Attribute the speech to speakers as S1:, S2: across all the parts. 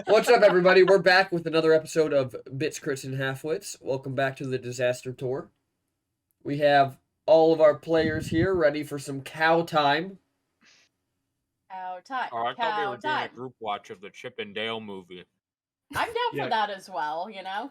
S1: What's up, everybody? We're back with another episode of Bits, Crits, and Halfwits. Welcome back to the Disaster Tour. We have all of our players here ready for some cow time.
S2: Cow time.
S3: Oh, I thought we were doing a group watch of the Chip and Dale movie.
S2: I'm down for that as well, you know?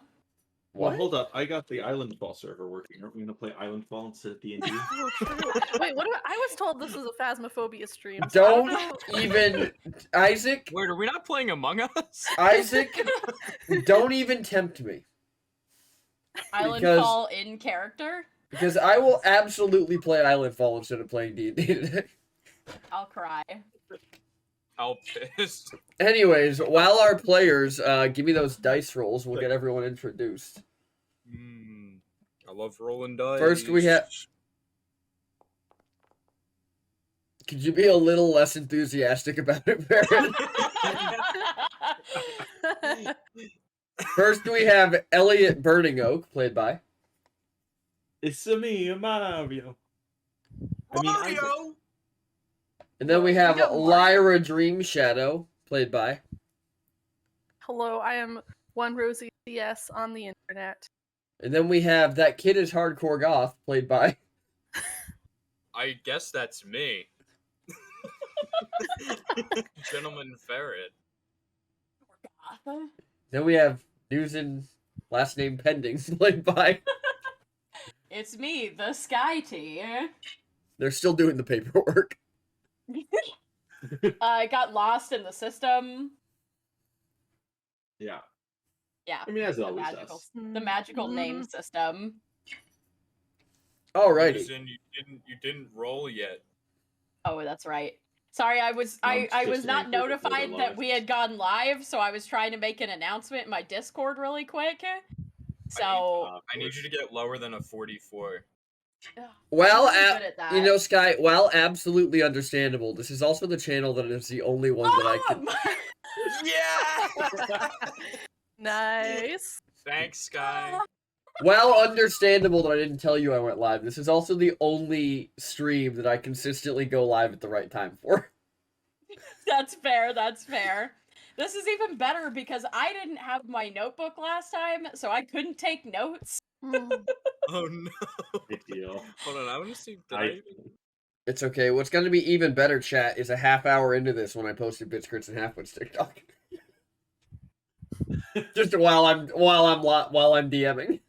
S1: What?
S4: Well, hold up. I got the Islandfall server working. Aren't we going to play Islandfall instead of D&D?
S5: Oh, true. Wait, what? I was told this was a Phasmophobia stream. So
S1: Don't even... Isaac?
S3: Wait, are we not playing Among Us?
S1: Isaac, don't even tempt me.
S2: Islandfall in character?
S1: Because I will absolutely play Islandfall instead of playing D&D today.
S2: I'll cry.
S3: How pissed.
S1: Anyways, while our players give me those dice rolls, we'll get everyone introduced.
S3: I love rolling dice.
S1: First, we have... Could you be a little less enthusiastic about it, Baron? First, we have Elliot Burning Oak, played by...
S4: It's me, Mario.
S3: Mario!
S1: And then we have Lyra Dream Shadow, played by...
S5: Hello, I am One Rosie CS on the internet.
S1: And then we have That Kid is Hardcore Goth, played by...
S3: I guess that's me. Gentleman Ferret.
S1: Then we have News and Last Name Pending, played by...
S2: It's me, the Sky Tea.
S1: They're still doing the paperwork.
S2: I got lost in the system.
S4: Yeah.
S2: Yeah.
S4: I mean, as it
S2: the
S4: always
S2: magical,
S4: does.
S2: the magical name system.
S1: Alrighty.
S3: Susan, you didn't roll yet.
S2: Oh, that's right. Sorry, I was not notified that we had gone live, so I was trying to make an announcement in my Discord really quick. So
S3: I need you to get lower than a 44.
S1: Well,
S2: I'm good at that.
S1: you know, Sky, while absolutely understandable, this is also the channel that is the only one that I can...
S3: Yeah!
S5: Nice.
S3: Thanks, Sky.
S1: While understandable that I didn't tell you I went live, this is also the only stream that I consistently go live at the right time for.
S2: That's fair, that's fair. This is even better because I didn't have my notebook last time, so I couldn't take notes.
S3: Oh no.
S4: Big deal.
S3: Hold on, I want to see.
S1: It's okay. What's going to be even better, chat, is a half hour into this when I posted Bits, Crits, and Halfwits TikTok. Just while I'm DMing.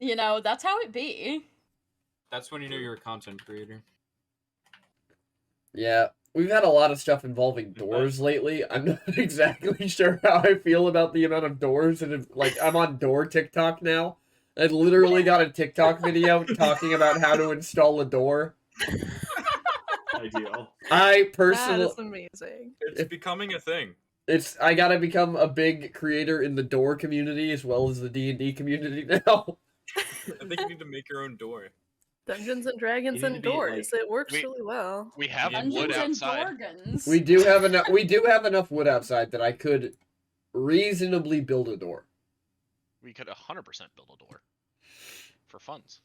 S2: You know, that's how it be.
S3: That's when you knew you were a content creator.
S1: Yeah, we've had a lot of stuff involving doors lately. I'm not exactly sure how I feel about the amount of doors, and like I'm on door TikTok now. I literally got a TikTok video talking about how to install a door.
S4: Ideal.
S1: I personally,
S5: That is amazing.
S3: It's becoming a thing.
S1: I gotta become a big creator in the door community as well as the D&D community now.
S3: I think you need to make your own door.
S5: Dungeons and Dragons
S4: You need
S5: and
S4: to be,
S5: doors. It works
S6: we-
S5: really well.
S6: We have
S3: Dungeons
S6: wood
S2: Dungeons and
S6: outside.
S2: Dragons.
S1: We do have enough wood outside that I could reasonably build a door.
S6: We could 100% build a door for funds.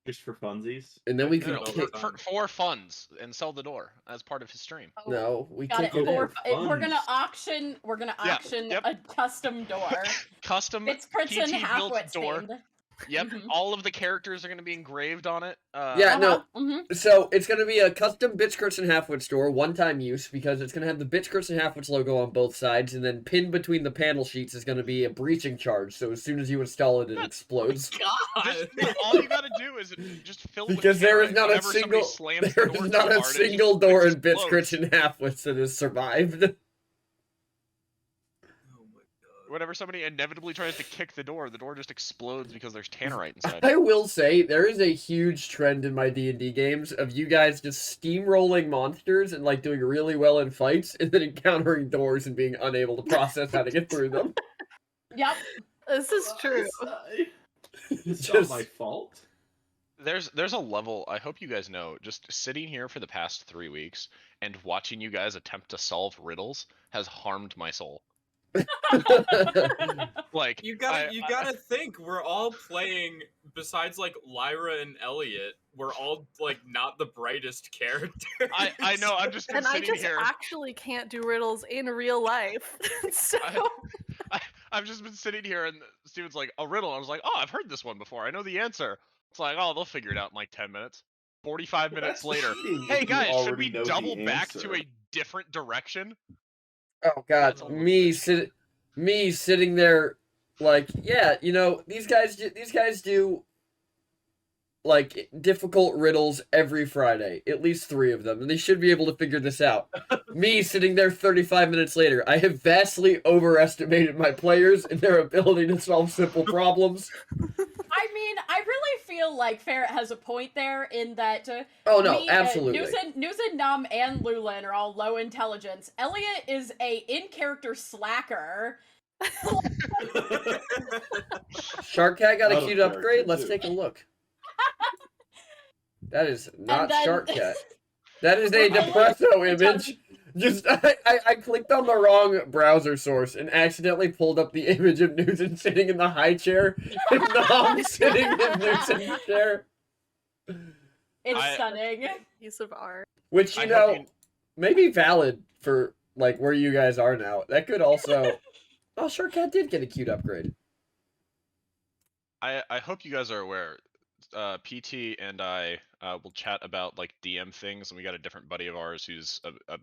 S4: Just for funsies.
S1: And then we
S3: No,
S1: could
S3: no,
S1: kick...
S6: for funds and sell the door as part of his stream.
S2: Oh,
S1: No, we
S2: got it.
S1: kick it in.
S2: We're gonna auction. We're gonna auction
S6: yep.
S2: a custom door.
S6: Custom
S2: It's Crits and
S6: PT built
S2: Halfwits
S6: door.
S2: themed.
S6: Yep,
S2: Mhm.
S6: all of the characters are going to be engraved on it.
S1: Yeah, no.
S2: Mhm.
S1: So it's gonna be a custom Bits, Crits, and Halfwits store, one-time use, because it's gonna have the Bits, Crits, and Halfwits logo on both sides, and then pinned between the panel sheets is gonna be a breaching charge. So as soon as you install it, it explodes.
S3: God!
S6: All you got to do is just fill it with
S1: Because there is
S6: carrots.
S1: not a
S6: Whenever somebody
S1: single
S6: slams
S1: there
S6: the door
S1: is
S6: too
S1: not a
S6: hard, it
S1: single
S6: just
S1: door in Bits,
S6: explodes.
S1: Crits, and Halfwits that has survived.
S3: Oh my god.
S6: Whenever somebody inevitably tries to kick the door just explodes because there's tannerite inside.
S1: I will say there is a huge trend in my D&D games of you guys just steamrolling monsters and like doing really well in fights, and then encountering doors and being unable to process how to get through them.
S2: Yep.
S5: This is true.
S4: It's
S1: Just-
S4: not my fault.
S6: There's a level, I hope you guys know, just sitting here for the past 3 weeks and watching you guys attempt to solve riddles has harmed my soul. Like
S3: You gotta think we're all playing. Besides like Lyra and Elliot, we're all like not the brightest characters.
S6: I know. I'm just been
S5: And I
S6: sitting
S5: just
S6: here.
S5: actually can't do riddles in real life. So
S6: I've just been sitting here, and Steven's like, a riddle. I was like, oh, I've heard this one before. I know the answer. It's like, oh, they'll figure it out in like 10 minutes. 45 minutes
S4: Well, that's
S6: later.
S4: cheating
S6: Hey
S4: if you
S6: guys, should
S4: already
S6: we
S4: know the
S6: double back to
S4: answer.
S6: a different direction?
S1: Oh
S6: That's
S1: god,
S6: a little bit
S1: me sitting there like, yeah, you know, these guys do like difficult riddles every Friday, at least 3 of them, and they should be able to figure this out. Me sitting there 35 minutes later, I have vastly overestimated my players and their ability to solve simple problems.
S2: I mean, I really feel like Ferret has a point there in that
S1: Oh no, absolutely.
S2: Nuzin, Nom, and Lulin are all low intelligence. Elliot is a in-character slacker.
S1: Shark Cat got a
S4: Out of
S1: cute upgrade.
S4: character,
S1: Let's
S4: too.
S1: take a look. That is not
S2: then-
S1: Shark Cat. That is a
S2: Well,
S1: Depresso image. Just I clicked on the wrong browser source and accidentally pulled up the image of Newton sitting in the high chair and Nom sitting in Newton's chair.
S2: It's stunning.
S5: piece of art.
S1: Which
S6: I
S1: you
S6: hope
S1: know
S6: you-
S1: may be valid for like where you guys are now. That could also. Oh, Shark Cat did get a cute upgrade.
S6: I hope you guys are aware. PT and I will chat about like DM things, and we got a different buddy of ours who's a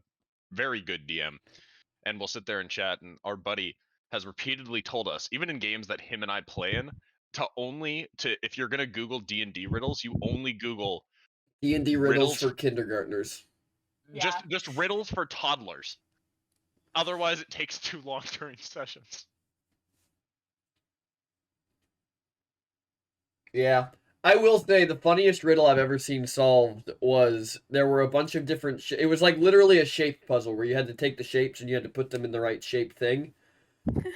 S6: very good DM, and we'll sit there and chat. And our buddy has repeatedly told us, even in games that him and I play in, if you're gonna Google D&D riddles, you only Google
S1: D&D riddles
S6: Riddles.
S1: for kindergartners.
S2: Yeah.
S6: just riddles for toddlers. Otherwise, it takes too long during sessions.
S1: Yeah. I will say the funniest riddle I've ever seen solved was there were a bunch of different it was like literally a shape puzzle where you had to take the shapes and you had to put them in the right shape thing.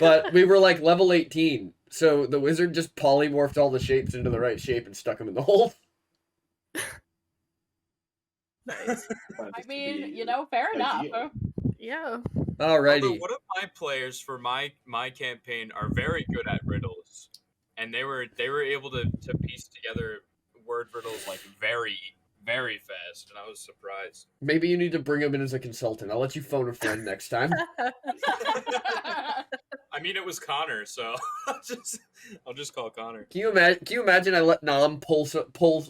S1: But we were like level 18, so the wizard just polymorphed all the shapes into the right shape and stuck them in the hole.
S5: Nice.
S2: I mean, you know, fair enough.
S4: Ideal.
S5: Yeah.
S1: Alrighty.
S3: Although one of my players for my campaign are very good at riddles, and they were able to piece together word riddles like very fast, and I was surprised.
S1: Maybe you need to bring him in as a consultant. I'll let you phone a friend next time.
S3: I mean, it was Connor, so I'll just call Connor.
S1: Can you imagine I let Nom pull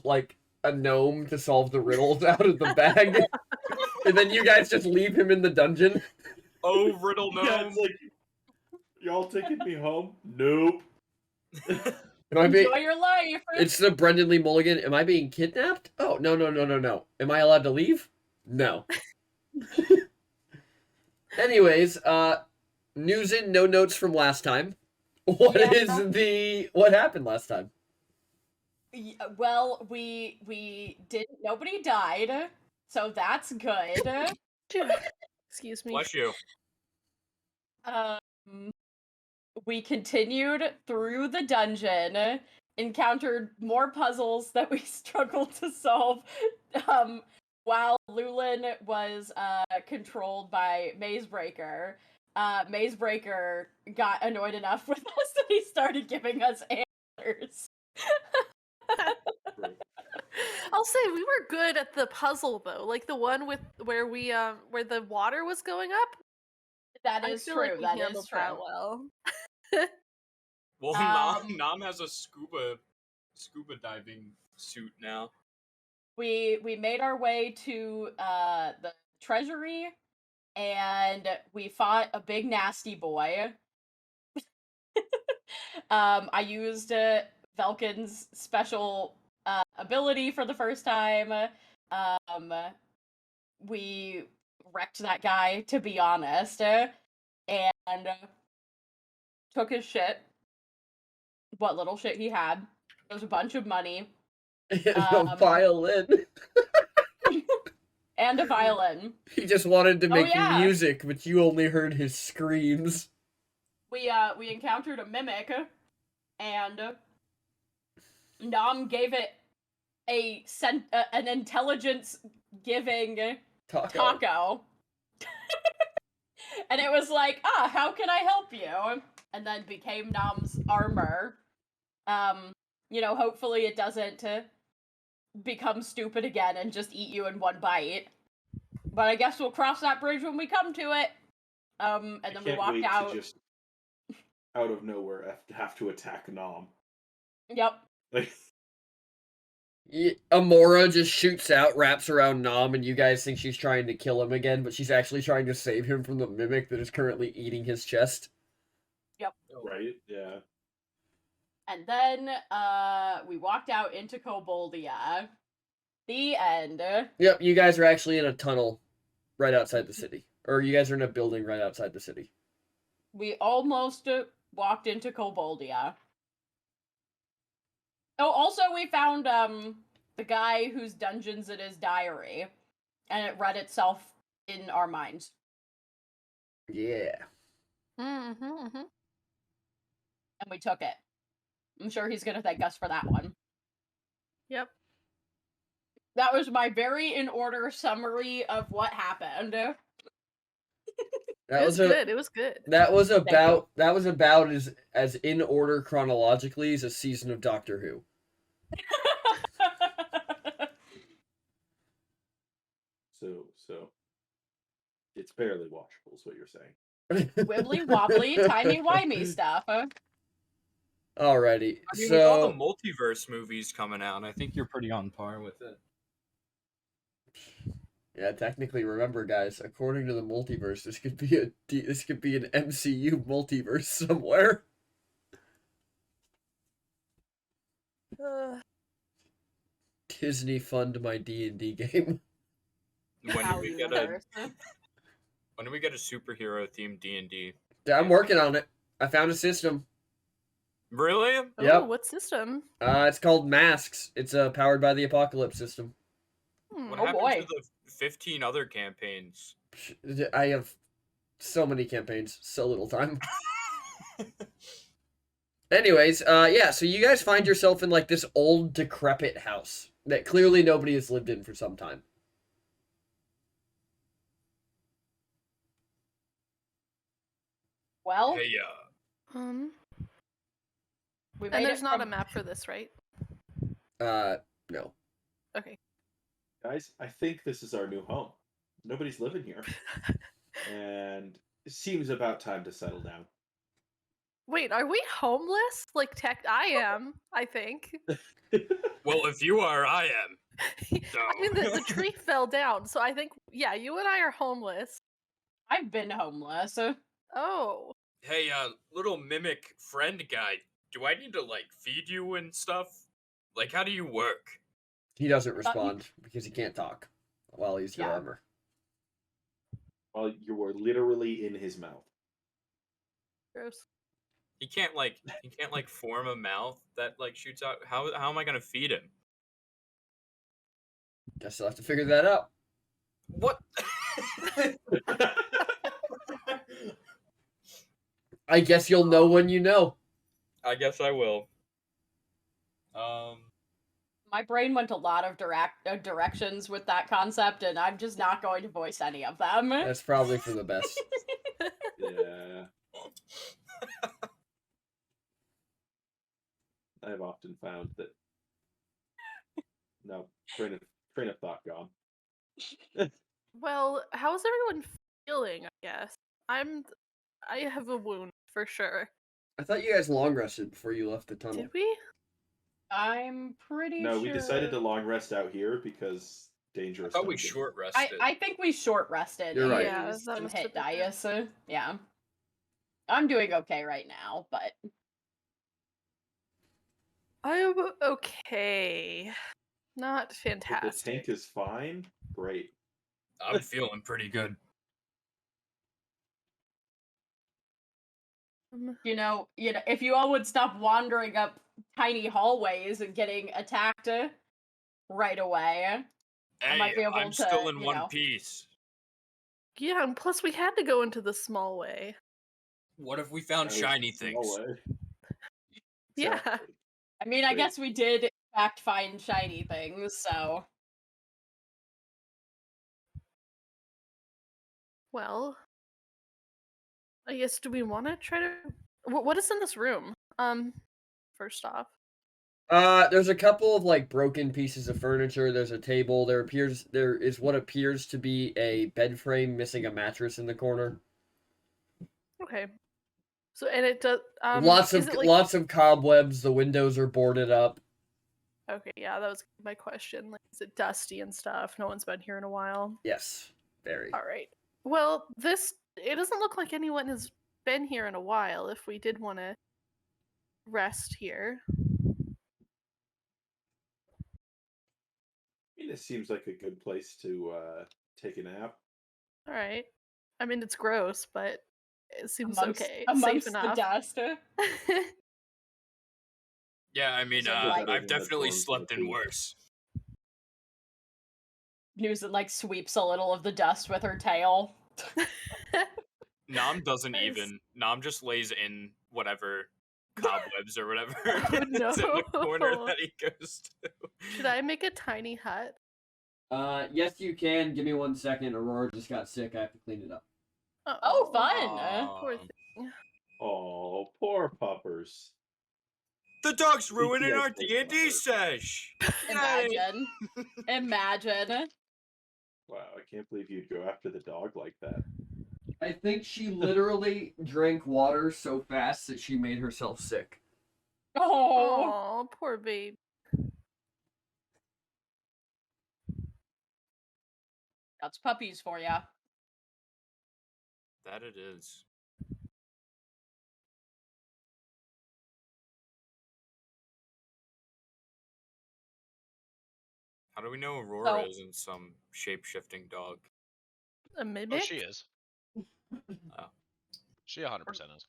S1: like a gnome to solve the riddles out of the bag? And then you guys just leave him in the dungeon?
S3: Oh, riddle
S4: Yeah,
S3: gnome!
S4: it's like, y'all taking me home? Nope.
S1: Am I being...
S2: Enjoy your life.
S1: It's the Brendan Lee Mulligan. Am I being kidnapped? Oh, no. Am I allowed to leave? No. Anyways, news in, no notes from last time. What happened last time?
S2: Well, we didn't. Nobody died, so that's good.
S5: Excuse me.
S3: Bless you.
S2: We continued through the dungeon, encountered more puzzles that we struggled to solve, while Lulin was controlled by Mazebreaker. Mazebreaker got annoyed enough with us that he started giving us answers.
S5: I'll say we were good at the puzzle though, like the one where the water was going up.
S2: That
S5: I
S2: is
S5: feel
S2: true.
S5: like we
S2: That
S5: handled
S2: is true.
S5: that well.
S3: Well, Nam has a scuba diving suit now.
S2: We made our way to the treasury, and we fought a big nasty boy. I used Velkin's special ability for the first time. We wrecked that guy, to be honest, and took his shit. What little shit he had. There was a bunch of money.
S1: A violin.
S2: And a violin.
S1: He just wanted to make
S2: yeah.
S1: music, but you only heard his screams.
S2: We encountered a mimic, and Nom gave it an intelligence giving taco. And it was like, how can I help you? And then became Nom's armor. Hopefully it doesn't become stupid again and just eat you in one bite. But I guess we'll cross that bridge when we come to it. And then we walked out.
S4: To just out of nowhere have to attack Nom.
S2: Yep.
S4: Like,
S1: Amora just shoots out, wraps around Nom, and you guys think she's trying to kill him again, but she's actually trying to save him from the mimic that is currently eating his chest.
S2: Yep.
S4: right? Yeah.
S2: And then we walked out into Koboldia. The end.
S1: Yep, you guys are actually in a tunnel right outside the city. Or you guys are in a building right outside the city.
S2: We almost walked into Koboldia. Oh, also we found the guy whose dungeon's in his diary, and it read itself in our minds.
S1: Yeah.
S2: And we took it. I'm sure he's gonna thank us for that one.
S5: Yep.
S2: That was my very in order summary of what happened.
S1: That
S5: It was good. It was good.
S1: That was about as in order chronologically as a season of Doctor Who.
S4: So it's barely watchable is what you're saying.
S2: Wibbly wobbly, timey wimey stuff.
S1: Alrighty,
S3: I mean,
S1: so
S3: with all the multiverse movies coming out, I think you're pretty on par with it.
S1: yeah, technically, remember, guys, according to the multiverse, this could be an MCU multiverse somewhere. Disney fund my D&D game.
S3: When do we get a superhero themed D&D?
S1: I'm working on it. I found a system.
S3: Really?
S5: Oh,
S1: Yep.
S5: what system?
S1: It's called Masks. It's a powered by the apocalypse system.
S3: What
S2: Oh,
S3: happened
S2: boy.
S3: to the 15 other campaigns?
S1: I have so many campaigns, so little time. Anyways, yeah, so you guys find yourself in like this old decrepit house that clearly nobody has lived in for some time.
S2: Well,
S3: Hey,
S2: we
S5: And
S2: made
S5: there's
S2: it
S5: not
S2: from...
S5: a map for this, right?
S1: No.
S5: Okay.
S4: Guys, I think this is our new home. Nobody's living here. And it seems about time to settle down.
S5: Wait, are we homeless? Like, I am, I think.
S3: well, if you are, I am.
S5: I mean, the tree fell down, so I think, yeah, you and I are homeless.
S2: I've been homeless.
S5: Oh.
S3: Hey, little mimic friend guy, do I need to, like, feed you and stuff? Like, how do you work?
S1: He doesn't respond because he can't talk while he's your
S2: Yeah.
S1: armor.
S4: Well, you were literally in his mouth.
S5: Gross.
S3: He can't form a mouth that, like, shoots out. How am I gonna feed him?
S1: Guess I'll have to figure that out.
S3: What?
S1: I guess you'll know when you know.
S3: I guess I will.
S2: My brain went a lot of directions with that concept, and I'm just not going to voice any of them.
S1: That's probably for the best.
S4: Yeah. I've often found that. No, train of thought gone.
S5: Well, how's everyone feeling, I guess? I have a wound, for sure.
S1: I thought you guys long rested before you left the tunnel.
S5: Did we?
S2: I'm pretty
S4: No,
S2: sure.
S4: we decided to long rest out here because dangerous.
S3: I thought we
S4: dungeon.
S3: short rested.
S2: I think we short rested.
S1: You're right.
S5: Yeah,
S2: Used
S5: that
S2: some
S5: must
S2: hit
S5: have been
S2: dice. Yeah. I'm doing okay right now, but
S5: I'm okay. Not
S4: If the
S5: fantastic.
S4: tank is fine, great.
S3: I'm feeling pretty good.
S2: if you all would stop wandering up tiny hallways and getting attacked right away.
S3: Hey,
S2: might be able
S3: I'm
S2: to,
S3: still in
S2: you
S3: one
S2: know.
S3: piece.
S5: Yeah, and plus we had to go into the small way.
S3: What if we found
S4: That is
S3: shiny
S4: no
S3: things?
S4: way.
S5: Yeah.
S4: Exactly.
S2: I mean, I
S4: Wait.
S2: guess we did in fact find shiny things, so
S5: Well, I guess, do we want to try to... What is in this room? First off.
S1: There's a couple of like broken pieces of furniture. There's a table. There is what appears to be a bed frame missing a mattress in the corner.
S5: Okay. So, and it does...
S1: Lots
S5: is
S1: of
S5: it, like...
S1: lots of cobwebs. The windows are boarded up.
S5: Okay, yeah, that was my question. Like, is it dusty and stuff? No one's been here in a while.
S1: Yes, very.
S5: All right. Well, it doesn't look like anyone has been here in a while. If we did want to rest here.
S4: I mean, it seems like a good place to take a nap.
S5: All right. I mean, it's gross, but it seems okay.
S2: Amongst
S5: Safe
S2: the
S5: enough.
S2: dust.
S3: Yeah, I mean,
S2: Something like-
S3: I've definitely slept in worse.
S2: News like sweeps a little of the dust with her tail.
S3: Nom doesn't
S5: Nice.
S3: even. Nom just lays in whatever cobwebs or whatever
S5: Oh,
S3: is in the corner
S5: no.
S3: that he goes to.
S5: Should I make a tiny hut?
S1: Yes, you can. Give me 1 second. Aurora just got sick. I have to clean it up.
S2: Oh, fun!
S5: Poor
S3: Aw.
S5: thing.
S4: Oh, poor puppers.
S3: The dog's ruining
S4: Yes,
S3: our
S4: they
S3: D&D
S4: are.
S3: sesh. Yay.
S2: Imagine. Imagine.
S4: Wow, I can't believe you'd go after the dog like that.
S1: I think she literally drank water so fast that she made herself sick.
S2: Oh.
S5: Oh, poor babe.
S2: That's puppies for ya.
S3: That it is. How do we know Aurora
S2: So-
S3: isn't some shape-shifting dog?
S5: A
S6: Oh,
S5: mimic?
S6: she is.
S3: Oh.
S6: She 100% is.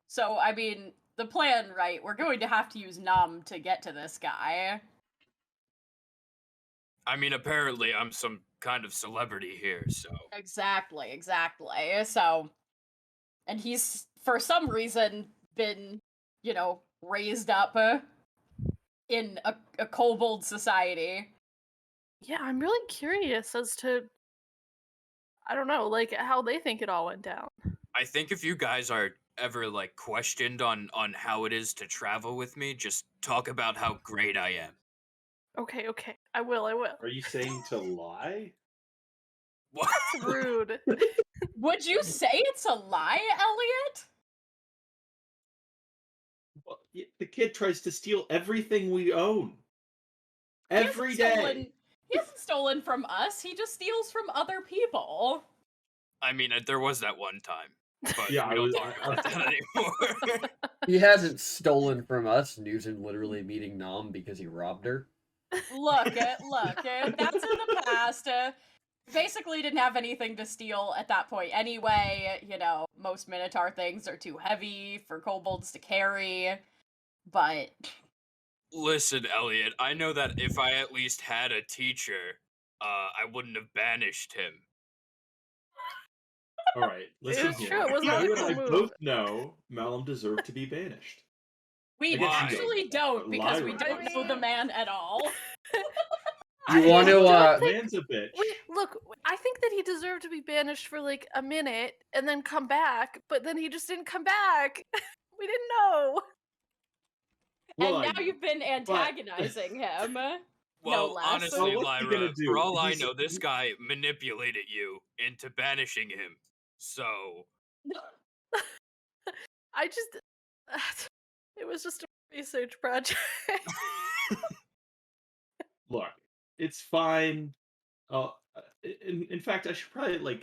S2: So, I mean, the plan, right? We're going to have to use Num to get to this guy.
S3: I mean, apparently I'm some kind of celebrity here, so...
S2: Exactly. So, and he's, for some reason, been, raised up in a kobold society.
S5: Yeah, I'm really curious as to, I don't know, like, how they think it all went down.
S3: I think if you guys are ever, like, questioned on how it is to travel with me, just talk about how great I am.
S5: Okay, I will.
S4: Are you saying to lie?
S3: What?
S5: It's rude.
S2: Would you say it's a lie, Elliot?
S4: Well, the kid tries to steal everything we own. Every day.
S2: He hasn't stolen from us. He just steals from other people.
S3: I mean, there was that one time, but
S4: Yeah,
S3: we
S4: I
S3: don't
S4: was-
S3: talk about that anymore.
S1: He hasn't stolen from us. Newton literally meeting Nom because he robbed her.
S2: Look, that's in the past. Basically didn't have anything to steal at that point anyway. Most Minotaur things are too heavy for kobolds to carry. But
S3: Listen, Elliot, I know that if I at least had a teacher, I wouldn't have banished him.
S4: All right, listen
S5: was
S4: here.
S5: true, it was not a
S4: You and
S5: cool
S4: I
S5: move.
S4: both know Malum deserved to be banished.
S2: we
S4: I guess
S3: you
S2: actually don't because we
S4: Lyra.
S2: don't know the man at all.
S1: You want to,
S5: don't think-
S4: Man's a bitch.
S5: Wait, look, I think that he deserved to be banished for like a minute and then come back, but then he just didn't come back. We didn't know.
S4: Well,
S2: And now you've been
S4: but-
S2: antagonizing him.
S3: Well,
S2: less.
S3: honestly,
S4: Well, what's he
S3: Lyra,
S4: gonna do?
S3: for all I
S4: He's-
S3: know, this guy manipulated you into banishing him. So,
S5: I just it was just a research project.
S4: Look, it's fine. In fact, I should probably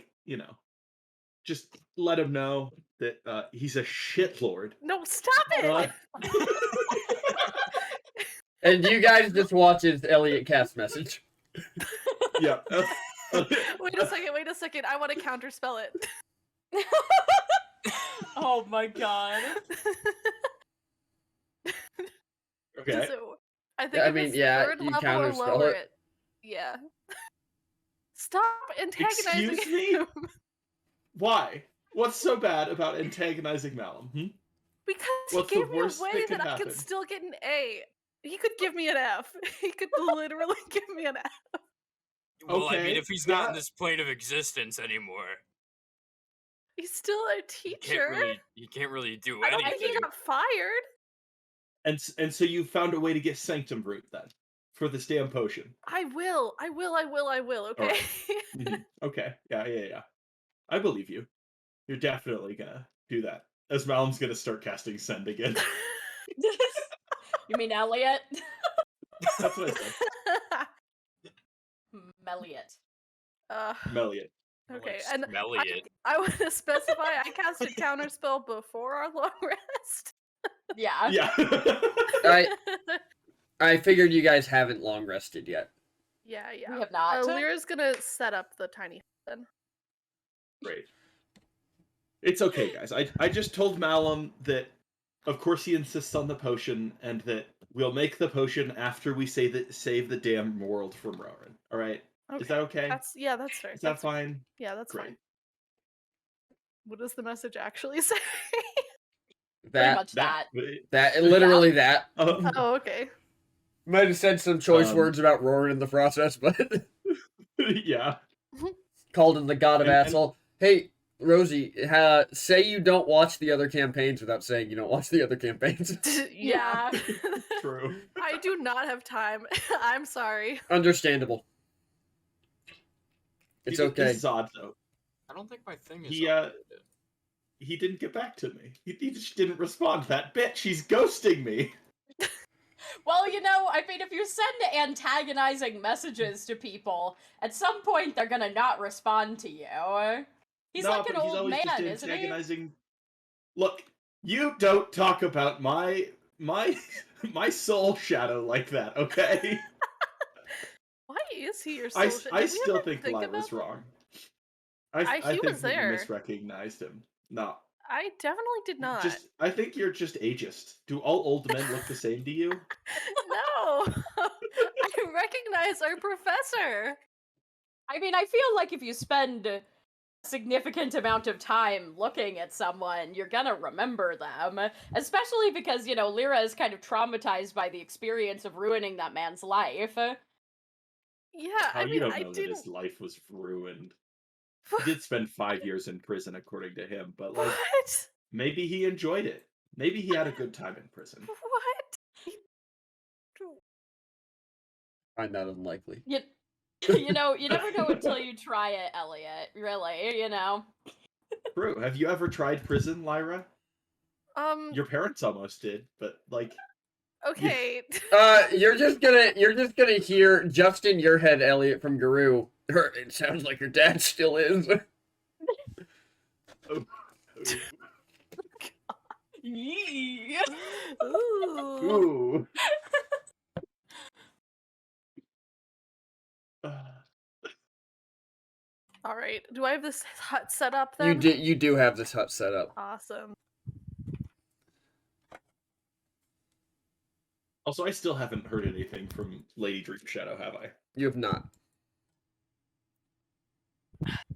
S4: just let him know that he's a shitlord.
S5: No, stop it!
S1: and you guys just watch his Elliot cast message.
S4: Yeah.
S5: Wait a second. I want to counterspell it.
S2: Oh my god.
S4: Okay.
S5: Does it- I think
S1: I
S5: if
S1: mean,
S5: it's
S1: yeah,
S5: third
S1: you
S5: level or
S1: counterspell
S5: lower
S1: it.
S5: it. Yeah. Stop antagonizing
S4: Excuse me?
S5: him.
S4: Why? What's so bad about antagonizing Malum?
S5: Because
S4: What's
S5: he
S4: the
S5: gave me a
S4: worst that
S5: way
S4: could
S5: that I
S4: happen?
S5: could still get an A. He could give me an F. He could literally give me an F.
S3: well, I
S4: Okay,
S3: mean, if he's not in
S4: that-
S3: this plane of existence anymore,
S5: He's still a
S3: You
S5: teacher.
S3: can't really do
S5: I don't think
S3: anything.
S5: he got fired.
S4: And so you found a way to get Sanctum Root then for this damn potion.
S5: I will. Okay.
S4: Alright. Okay. Yeah. I believe you. You're definitely gonna do that. As Malum's gonna start casting Send again.
S2: You mean Elliot?
S4: That's what I said.
S2: Melliot.
S4: Meliot.
S5: Okay,
S3: Like
S5: and
S3: Smelliot.
S5: I want to specify I cast a counterspell before our long rest.
S2: Yeah.
S4: Yeah.
S1: I figured you guys haven't long rested yet.
S5: Yeah.
S2: We have not.
S5: Lyra's gonna set up the tiny then.
S4: Great. It's okay, guys. I just told Malum that, of course, he insists on the potion, and that we'll make the potion after we save the damn world from Roran. All right? Is that okay?
S5: That's fair.
S4: Is that fine?
S5: Yeah, that's
S4: Great.
S5: fine. What does the message actually say?
S2: Pretty much that.
S1: Literally that.
S5: Oh, okay.
S1: Might have said some choice words about Roran in the process, but
S4: Yeah.
S1: called him the god of
S4: And-
S1: asshole. Hey, Rosie, say you don't watch the other campaigns without saying you don't watch the other campaigns.
S5: Yeah.
S4: True.
S5: I do not have time. I'm sorry.
S1: Understandable. It's okay.
S4: This is odd, though.
S3: I don't think my thing is.
S4: He didn't get back to me. He just didn't respond. That bitch, he's ghosting me.
S2: Well, you know, I mean, if you send antagonizing messages to people, at some point they're gonna not respond to you. He's like an old man, isn't he?
S4: Antagonizing. Look, you don't talk about my soul shadow like that, okay?
S5: Why is he your soul?
S4: I
S5: Did we
S4: still
S5: ever
S4: think
S5: think
S4: Lyra's
S5: about that?
S4: wrong. I
S5: he
S4: think
S5: was
S4: that
S5: there.
S4: you misrecognized him. No.
S5: I definitely did not.
S4: I think you're just ageist. Do all old men look the same to you?
S5: No. I recognize our professor.
S2: I mean, I feel like if you spend a significant amount of time looking at someone, you're gonna remember them. Especially because, you know, Lyra is kind of traumatized by the experience of ruining that man's life.
S5: Yeah,
S4: How
S5: I
S4: you
S5: mean,
S4: don't
S5: I
S4: know that
S5: didn't.
S4: his life was ruined. He did spend 5 years in prison, according to him, but like
S5: What?
S4: maybe he enjoyed it. Maybe he had a good time in prison.
S5: What?
S1: Find that unlikely.
S2: You know, you never know until you try it, Elliot. Really, you know.
S4: True. Have you ever tried prison, Lyra? Your parents almost did, but like.
S5: Okay.
S1: You're just gonna hear just in your head, Elliot from Guru. It sounds like your dad still is.
S4: Oh.
S2: Yee.
S5: Ooh.
S4: Ooh.
S5: All right. Do I have this hut set up then?
S1: You do have this hut set up.
S5: Awesome.
S4: Also, I still haven't heard anything from Lady Dream Shadow, have I?
S1: You have not.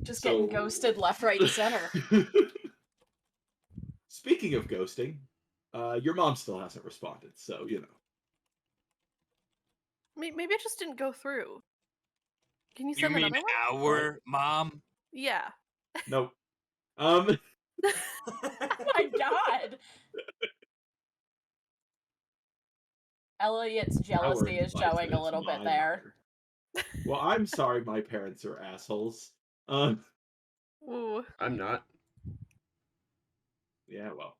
S2: Just getting ghosted left, right, and center.
S4: Speaking of ghosting, your mom still hasn't responded, so you know.
S5: Maybe it just didn't go through. Can you
S3: You
S5: send
S3: mean
S5: another one?
S3: our mom?
S5: Yeah.
S4: Nope.
S2: Oh my god. Elliot's jealousy is showing a little bit there.
S4: Well, I'm sorry my parents are assholes.
S5: Ooh.
S1: I'm not.
S4: Yeah, well.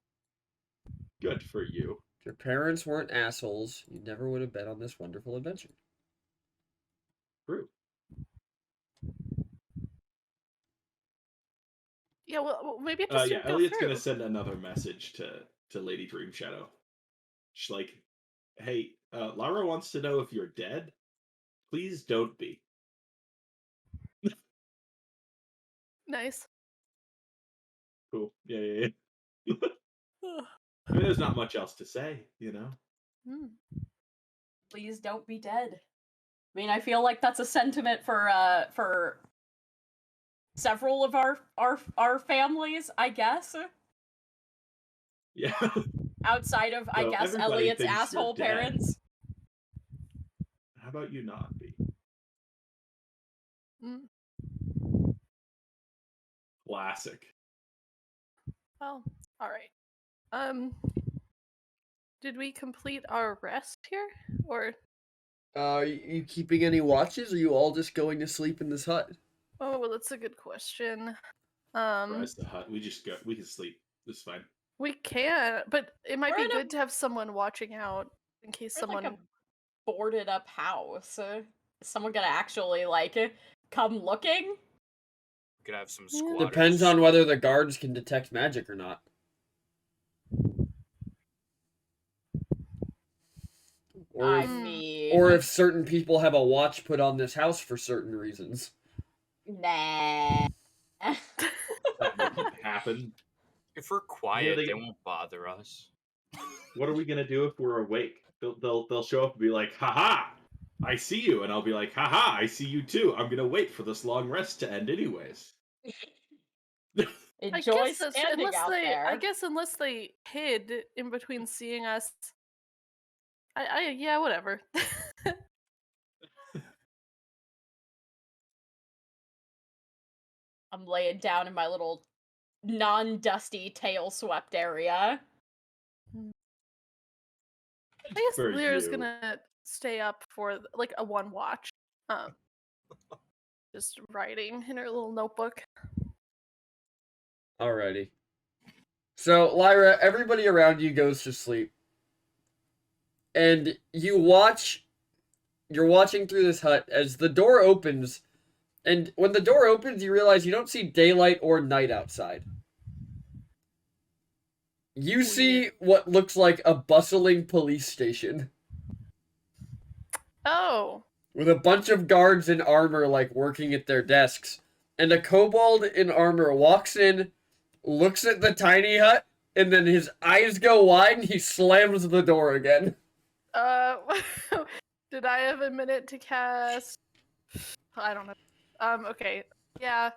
S4: Good for you.
S1: If your parents weren't assholes, you never would have been on this wonderful adventure.
S4: True.
S5: Yeah, well maybe it just
S4: Yeah,
S5: didn't go
S4: Elliot's
S5: through.
S4: gonna send another message to Lady Dream Shadow. She's like, hey, Lara wants to know if you're dead. Please don't be.
S5: Nice.
S4: Cool. Yeah. I mean, there's not much else to say, you know?
S2: Please don't be dead. I mean, I feel like that's a sentiment for several of our families, I guess.
S4: Yeah.
S2: Outside of, I
S4: So
S2: guess,
S4: everybody
S2: Elliot's
S4: thinks you're
S2: asshole
S4: dead.
S2: parents.
S4: How about you not be? Classic.
S5: Well, all right. Did we complete our rest here, or?
S1: Are you keeping any watches, or are you all just going to sleep in this hut?
S5: Oh, well, that's a good question.
S4: Rise the hut. We can sleep. It's fine.
S5: We can, but it might
S2: We're
S5: be
S2: in a-
S5: good to have someone watching out in case
S2: We're
S5: someone.
S2: like a boarded up house. Is someone gonna actually come looking?
S3: Could have some
S5: Yeah.
S3: squatters.
S1: Depends on whether the guards can detect magic or not. Or
S2: I
S1: if,
S2: mean,
S1: or if certain people have a watch put on this house for certain reasons.
S2: nah.
S4: That wouldn't happen.
S3: If we're quiet,
S4: they-
S3: they won't bother us.
S4: What are we gonna do if we're awake? They'll show up and be like, "Haha, I see you," and I'll be like, "Haha, I see you too." I'm gonna wait for this long rest to end, anyways.
S2: Enjoy standing out there.
S5: I guess unless they hid in between seeing us. Yeah, whatever.
S2: I'm laying down in my little non-dusty tail swept area.
S5: I guess
S4: For
S5: Lyra's
S4: you.
S5: gonna stay up for like a one watch. Just writing in her little notebook.
S1: Alrighty. So, Lyra, everybody around you goes to sleep. And you're watching through this hut as the door opens. And when the door opens, you realize you don't see daylight or night outside. You see what looks like a bustling police station.
S5: Oh.
S1: With a bunch of guards in armor, working at their desks. And a kobold in armor walks in, looks at the tiny hut, and then his eyes go wide and he slams the door again.
S5: Did I have a minute to cast? I don't know. Okay. Yeah.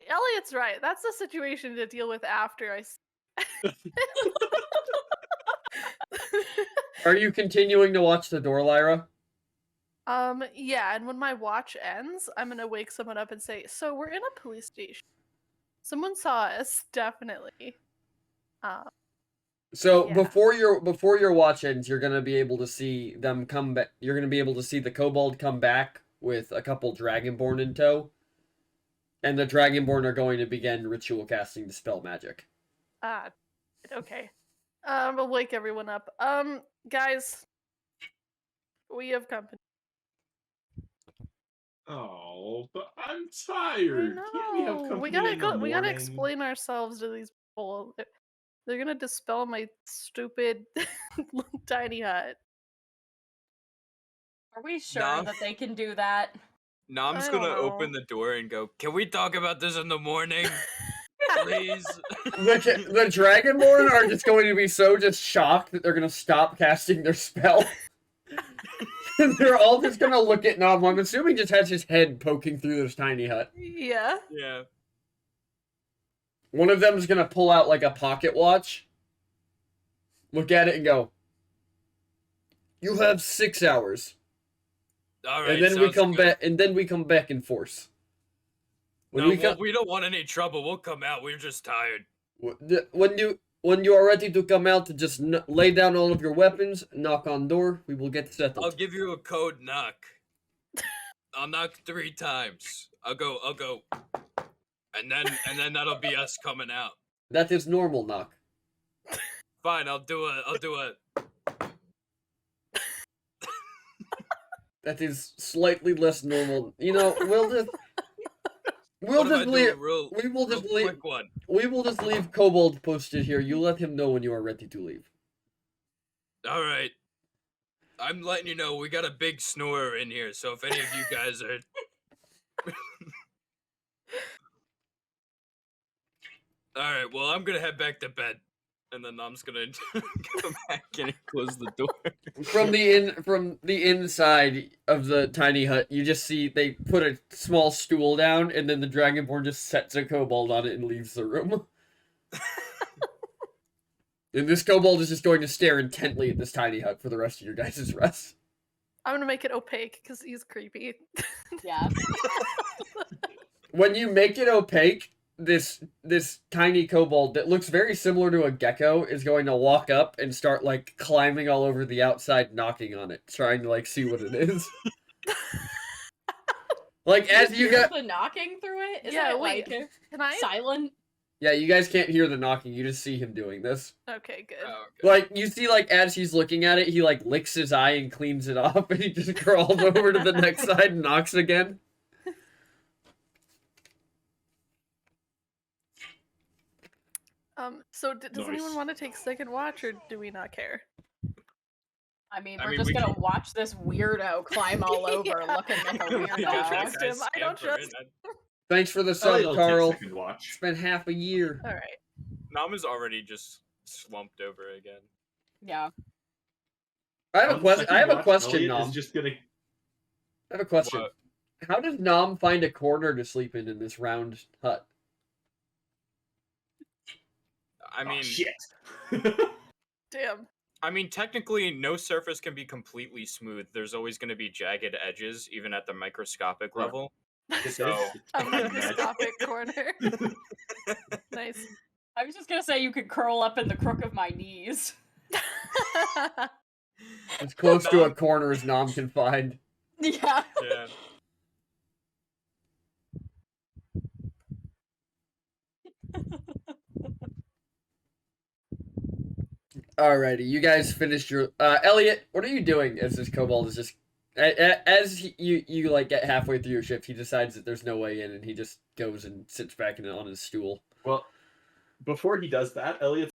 S5: Elliot's right. That's the situation to deal with after I.
S1: Are you continuing to watch the door, Lyra?
S5: Yeah, and when my watch ends, I'm gonna wake someone up and say, "So we're in a police station. Someone saw us, definitely."
S1: So
S5: Yeah.
S1: before your watch ends, you're gonna be able to see them come back. You're gonna be able to see the kobold come back with a couple dragonborn in tow, and the dragonborn are going to begin ritual casting dispel magic.
S5: Okay. I'll wake everyone up. Guys, we have company.
S4: Oh, but I'm tired.
S5: I
S4: Can't we have
S5: know.
S4: company
S5: We gotta
S4: in the
S5: we gotta
S4: morning?
S5: explain ourselves to these people. They're gonna dispel my stupid tiny hut.
S2: Are we sure
S3: Nah.
S2: that they can do that?
S3: Nom's
S5: I
S3: gonna
S5: don't
S3: open
S5: know.
S3: the door and go, "Can we talk about this in the morning, please?"
S1: The dragonborn are just going to be so just shocked that they're gonna stop casting their spell. And they're all just gonna look at Nom. I'm assuming just has his head poking through this tiny hut.
S5: Yeah.
S3: Yeah.
S1: One of them is gonna pull out a pocket watch, look at it, and go, "You have 6 hours."
S3: All right.
S1: And then we
S3: sounds
S1: come
S3: good.
S1: back. And then we come back in force. When
S3: No,
S1: we
S3: well,
S1: come,
S3: we don't want any trouble. We'll come out. We're just tired.
S1: when you are ready to come out, just lay down all of your weapons, knock on door. We will get settled.
S3: I'll give you a code knock. I'll knock 3 times. I'll go, and then that'll be us coming out.
S1: That is normal knock.
S3: Fine. I'll do a.
S1: That is slightly less normal. We'll just
S3: What if I do a
S1: leave.
S3: real
S1: We will just leave.
S3: quick one?
S1: We will just leave Kobold posted here. You let him know when you are ready to leave.
S3: All right. I'm letting you know we got a big snorer in here, so if any of you guys are all right, well, I'm gonna head back to bed, and then Mom's gonna come back and close the door.
S1: From the inside of the tiny hut, you just see they put a small stool down, and then the dragonborn just sets a kobold on it and leaves the room. And this kobold is just going to stare intently at this tiny hut for the rest of your guys' rest.
S5: I'm gonna make it opaque because he's creepy.
S2: Yeah.
S1: when you make it opaque, this tiny kobold that looks very similar to a gecko is going to walk up and start like climbing all over the outside, knocking on it, trying to like see what it is. Like as you
S2: hear
S1: got,
S2: the knocking through it. Is
S5: Yeah,
S2: it
S5: wait.
S2: like
S5: Can I?
S2: silent?
S1: yeah, you guys can't hear the knocking. You just see him doing this.
S5: Okay, good.
S3: Oh, okay.
S1: Like you see, like as he's looking at it, he like licks his eye and cleans it off, and he just crawls over to the next side and knocks again.
S5: So does anyone
S4: Nice.
S5: want to take second watch, or do we not care?
S2: I mean,
S3: I
S2: we're
S3: mean,
S2: just
S3: we
S2: gonna
S3: can-
S2: watch this weirdo climb all over,
S5: Yeah.
S2: looking like a
S5: I don't
S2: weirdo.
S5: trust him. I don't trust.
S1: Thanks for the sub,
S4: Elliot will take
S1: Carl.
S4: second watch.
S1: It's been half a year.
S5: All right.
S3: Nama's already just slumped over again.
S2: Yeah.
S1: I have a
S4: On
S1: question.
S4: second
S1: I have a
S4: watch,
S1: question,
S4: Elliot
S1: Nom.
S4: is just gonna.
S1: I have a question.
S3: What?
S1: How does Nom find a corner to sleep in this round hut?
S3: I mean,
S4: Oh, shit.
S5: Damn.
S3: I mean, technically, no surface can be completely smooth. There's always going to be jagged edges, even at the microscopic
S4: Right.
S3: level.
S4: This
S3: So-
S4: is-
S5: A microscopic corner. Nice.
S2: I was just gonna say you could curl up in the crook of my knees.
S1: As close to a
S3: Nom.
S1: corner as Nom can find.
S2: Yeah.
S3: Yeah.
S1: Alrighty, you guys finished your. Elliot, what are you doing as this kobold is just. You like get halfway through your shift, he decides that there's no way in, and he just goes and sits back on his stool.
S4: Well, before he does that, Elliot's